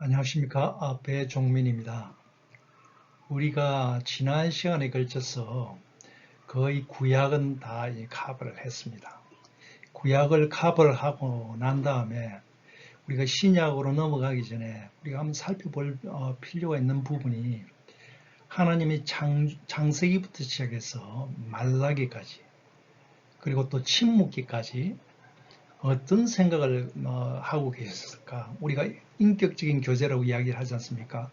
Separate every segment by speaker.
Speaker 1: 안녕하십니까. 배종민입니다. 우리가 지난 시간에 걸쳐서 거의 구약은 다 커버를 했습니다. 구약을 커버를 하고 난 다음에 우리가 신약으로 넘어가기 전에 우리가 한번 살펴볼 필요가 있는 부분이 하나님이 창세기부터 시작해서 말라기까지 그리고 또 침묵기까지 어떤 생각을 하고 계셨을까? 우리가 인격적인 교제라고 이야기를 하지 않습니까?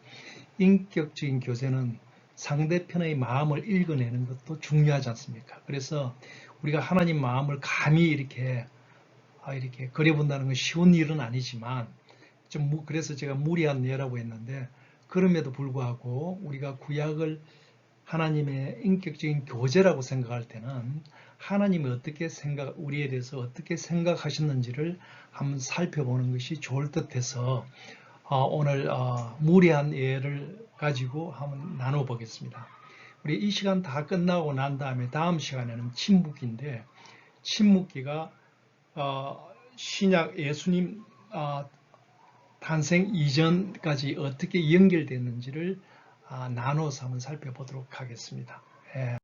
Speaker 1: 인격적인 교제는 상대편의 마음을 읽어내는 것도 중요하지 않습니까? 그래서 우리가 하나님 마음을 감히 이렇게 그려본다는 건 쉬운 일은 아니지만 그래서 제가 무리한 예라고 했는데, 그럼에도 불구하고 우리가 구약을 하나님의 인격적인 교제라고 생각할 때는 하나님이 우리에 대해서 어떻게 생각하셨는지를 한번 살펴보는 것이 좋을 듯해서 오늘 무리한 예를 가지고 한번 나눠보겠습니다. 우리 이 시간 다 끝나고 난 다음에 다음 시간에는 침묵기인데, 침묵기가 신약 예수님 탄생 이전까지 어떻게 연결됐는지를 나눠서 한번 살펴보도록 하겠습니다. 예.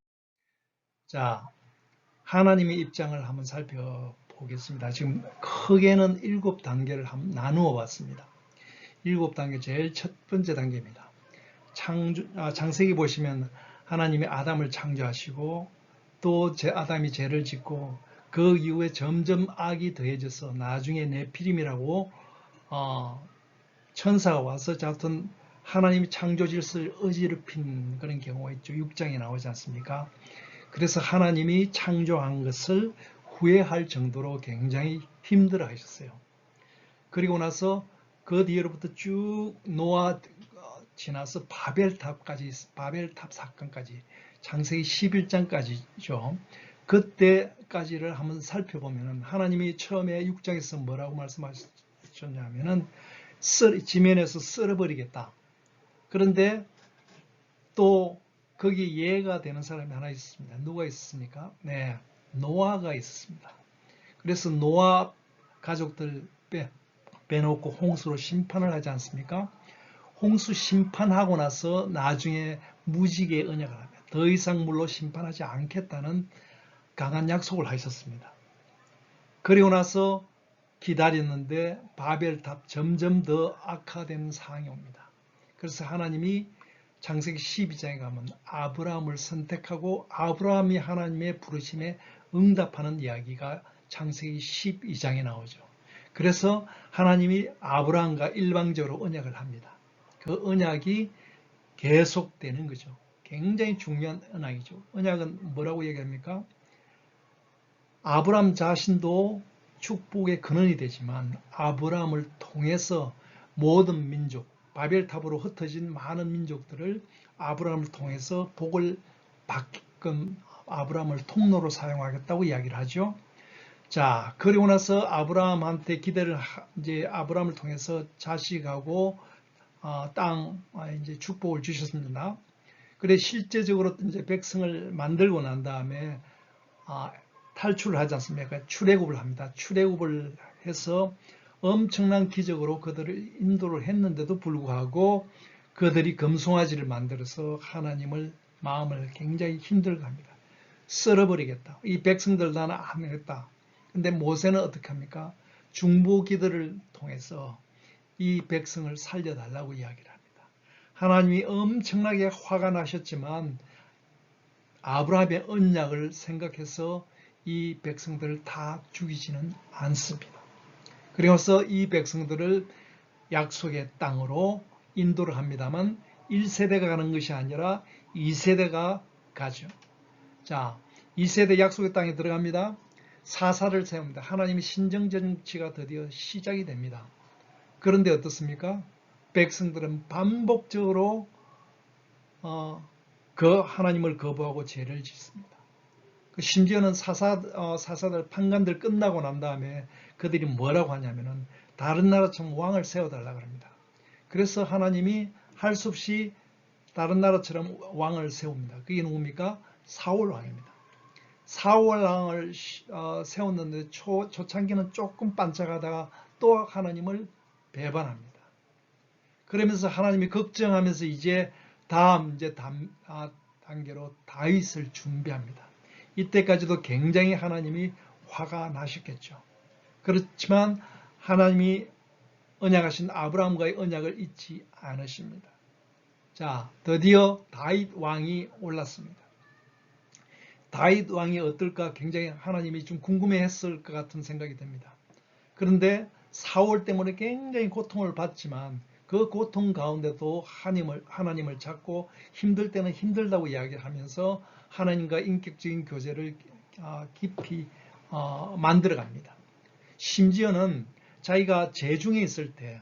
Speaker 1: 자, 하나님의 입장을 한번 살펴보겠습니다. 지금 크게는 7단계를 한번 나누어 봤습니다. 7단계 제일 첫 번째 단계입니다. 창세기 보시면 하나님이 아담을 창조하시고 또 아담이 죄를 짓고 그 이후에 점점 악이 더해져서 나중에 네피림이라고 천사가 와서 자튼 하나님이 창조 질서를 어지럽힌 그런 경우가 있죠. 6장에 나오지 않습니까? 그래서 하나님이 창조한 것을 후회할 정도로 굉장히 힘들어 하셨어요. 그리고 나서 그 뒤로부터 쭉 노아 지나서 바벨탑 사건까지, 창세기 11장까지죠. 그때까지를 한번 살펴보면 하나님이 처음에 6장에서 뭐라고 말씀하셨냐면은 지면에서 썰어버리겠다. 그런데 또 거기 예가 되는 사람이 하나 있었습니다. 누가 있었습니까? 네, 노아가 있었습니다. 그래서 노아 가족들 빼놓고 홍수로 심판을 하지 않습니까? 홍수 심판하고 나서 나중에 무지개의 언약을 합니다. 더 이상 물로 심판하지 않겠다는 강한 약속을 하셨습니다. 그리고 나서 기다렸는데 바벨탑 점점 더 악화되는 상황이 옵니다. 그래서 하나님이 창세기 12장에 가면 아브라함을 선택하고 아브라함이 하나님의 부르심에 응답하는 이야기가 창세기 12장에 나오죠. 그래서 하나님이 아브라함과 일방적으로 언약을 합니다. 그 언약이 계속되는 거죠. 굉장히 중요한 언약이죠. 언약은 뭐라고 얘기합니까? 아브라함 자신도 축복의 근원이 되지만 아브라함을 통해서 모든 민족, 바벨탑으로 흩어진 많은 민족들을 아브라함을 통해서 복을 받게끔 아브라함을 통로로 사용하겠다고 이야기를 하죠. 자, 그리고 나서 아브라함한테 이제 아브라함을 통해서 자식하고 땅 이제 축복을 주셨습니다. 그래 실제적으로 이제 백성을 만들고 난 다음에 탈출을 하지 않습니까? 출애굽을 합니다. 출애굽을 해서 엄청난 기적으로 그들을 인도를 했는데도 불구하고 그들이 금송아지를 만들어서 하나님을 마음을 굉장히 힘들게 합니다. 썰어버리겠다. 이 백성들 나는 안 하겠다. 근데 모세는 어떻게 합니까? 중보기도를 통해서 이 백성을 살려달라고 이야기를 합니다. 하나님이 엄청나게 화가 나셨지만 아브라함의 언약을 생각해서 이 백성들을 다 죽이지는 않습니다. 그래서 이 백성들을 약속의 땅으로 인도를 합니다만 1세대가 가는 것이 아니라 2세대가 가죠. 자, 2세대 약속의 땅에 들어갑니다. 사사를 세웁니다. 하나님의 신정정치가 드디어 시작이 됩니다. 그런데 어떻습니까? 백성들은 반복적으로 그 하나님을 거부하고 죄를 짓습니다. 심지어는 사사들 판관들 끝나고 난 다음에 그들이 뭐라고 하냐면은 다른 나라처럼 왕을 세워달라고 합니다. 그래서 하나님이 할 수 없이 다른 나라처럼 왕을 세웁니다. 그게 누굽니까? 사울 왕입니다. 사울 왕을 세웠는데 초창기는 조금 반짝하다가 또 하나님을 배반합니다. 그러면서 하나님이 걱정하면서 이제 다음 단계로 다윗을 준비합니다. 이때까지도 굉장히 하나님이 화가 나셨겠죠. 그렇지만 하나님이 언약하신 아브라함과의 언약을 잊지 않으십니다. 자, 드디어 다윗 왕이 올랐습니다. 다윗 왕이 어떨까 굉장히 하나님이 좀 궁금해했을 것 같은 생각이 듭니다. 그런데 사울 때문에 굉장히 고통을 받지만 그 고통 가운데도 하나님을 찾고 힘들 때는 힘들다고 이야기하면서 하나님과 인격적인 교제를 깊이 만들어갑니다. 심지어는 자기가 죄중에 있을 때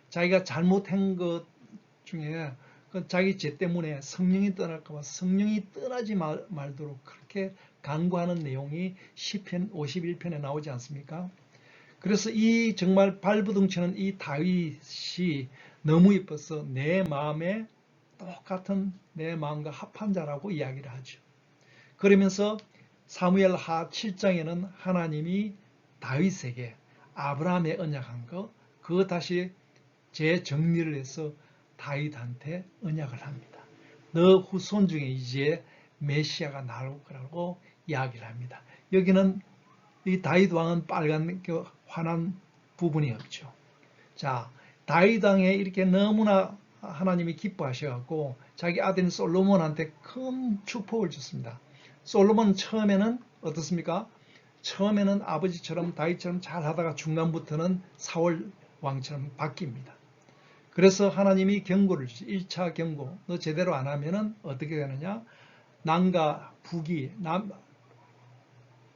Speaker 1: 자기가 잘못한 것 중에 자기 죄 때문에 성령이 떠날까 봐 성령이 떠나지 말도록 그렇게 간구하는 내용이 시편 51편에 나오지 않습니까? 그래서 이 정말 발부둥치는 이 다윗이 너무 이뻐서 내 마음에 똑같은 내 마음과 합한 자라고 이야기를 하죠. 그러면서 사무엘 하 7장에는 하나님이 다윗에게 아브라함의 언약한 거 그거 다시 재정리를 해서 다윗한테 언약을 합니다. 너 후손 중에 이제 메시아가 나올 거라고 이야기를 합니다. 여기는 이 다윗 왕은 빨간 환한 부분이 없죠. 자, 다윗 왕에 이렇게 너무나 하나님이 기뻐하셔갖고 자기 아들 솔로몬한테 큰 축복을 줬습니다. 솔로몬은 처음에는 어떻습니까? 처음에는 아버지처럼 다윗처럼 잘하다가 중간부터는 사울 왕처럼 바뀝니다. 그래서 하나님이 경고를 주죠. 1차 경고. 너 제대로 안 하면은 어떻게 되느냐? 남과 북이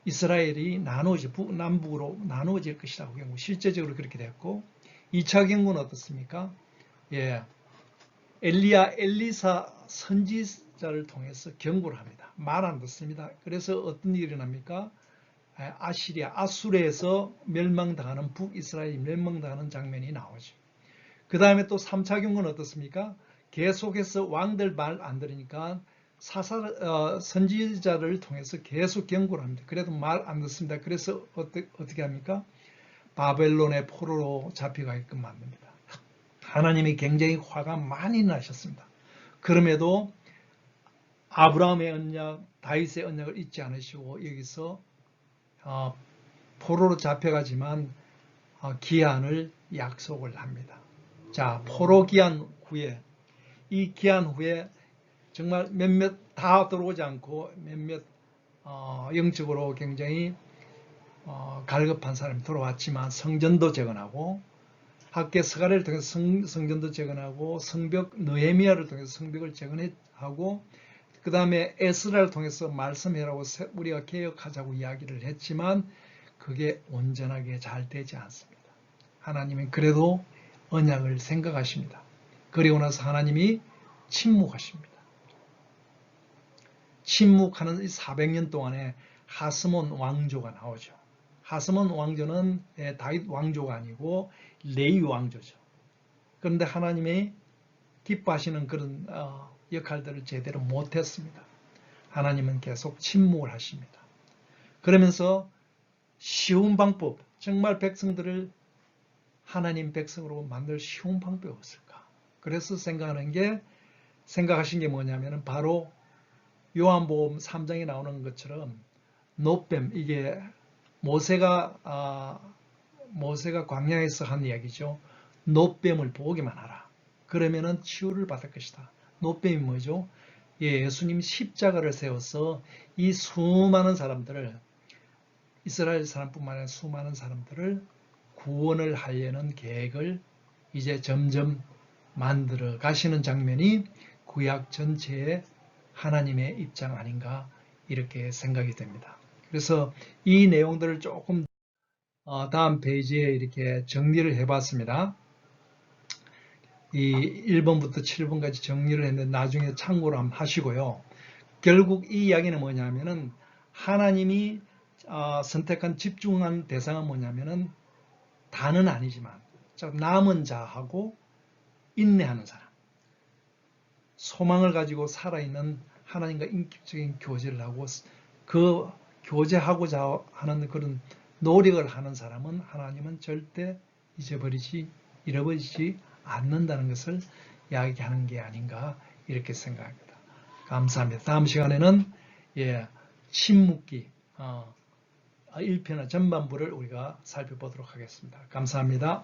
Speaker 1: 이스라엘이 남북으로 나누어질 것이라고 경고. 실제적으로 그렇게 됐고 2차 경고는 어떻습니까? 예, 엘리사 선지자를 통해서 경고를 합니다. 말 안 듣습니다. 그래서 어떤 일이 일어납니까? 아수르에서 멸망당하는 북이스라엘이 멸망당하는 장면이 나오죠. 그 다음에 또 3차 경고는 어떻습니까? 계속해서 왕들 말 안 들으니까 선지자를 통해서 계속 경고를 합니다. 그래도 말 안 듣습니다. 그래서 어떻게 합니까? 바벨론의 포로로 잡혀가게끔 만듭니다. 하나님이 굉장히 화가 많이 나셨습니다. 그럼에도 아브라함의 언약, 다윗의 언약을 잊지 않으시고 여기서 포로로 잡혀가지만 기한을 약속을 합니다. 자, 포로 기한 후에 이 기한 후에 정말 몇몇 다 들어오지 않고 몇몇 영적으로 굉장히 갈급한 사람이 들어왔지만 성전도 재건하고 학계 스가랴를 통해서 성전도 재건하고 성벽 느헤미야를 통해서 성벽을 재건하고 그 다음에 에스라를 통해서 말씀해라고 우리가 개혁하자고 이야기를 했지만 그게 온전하게 잘 되지 않습니다. 하나님은 그래도 언약을 생각하십니다. 그리고 나서 하나님이 침묵하십니다. 침묵하는 이 400년 동안에 하스몬 왕조가 나오죠. 하스몬 왕조는 다윗 왕조가 아니고 레위 왕조죠. 그런데 하나님이 기뻐하시는 그런 역할들을 제대로 못했습니다. 하나님은 계속 침묵을 하십니다. 그러면서 쉬운 방법, 정말 백성들을 하나님 백성으로 만들 쉬운 방법이 없을까? 그래서 생각하신 게 뭐냐면 바로 요한복음 3장에 나오는 것처럼 노뱀, 이게 모세가 광야에서 한 이야기죠. 노뱀을 보기만 하라. 그러면은 치유를 받을 것이다. 노뱀이 뭐죠? 예수님이 십자가를 세워서 이 수많은 사람들을 이스라엘 사람뿐만 아니라 수많은 사람들을 구원을 하려는 계획을 이제 점점 만들어 가시는 장면이 구약 전체의 하나님의 입장 아닌가 이렇게 생각이 됩니다. 그래서 이 내용들을 조금 다음 페이지에 이렇게 정리를 해봤습니다. 이 1번부터 7번까지 정리를 했는데 나중에 참고로 한번 하시고요. 결국 이 이야기는 뭐냐면은 하나님이 선택한 집중한 대상은 뭐냐면은 다는 아니지만 남은 자하고 인내하는 사람, 소망을 가지고 살아있는 하나님과 인격적인 교제를 하고 그 교제하고자 하는 그런 노력을 하는 사람은 하나님은 절대 잃어버리지 않는다는 것을 이야기하는 게 아닌가 이렇게 생각합니다. 감사합니다. 다음 시간에는 신묻기 1편의 전반부를 우리가 살펴보도록 하겠습니다. 감사합니다.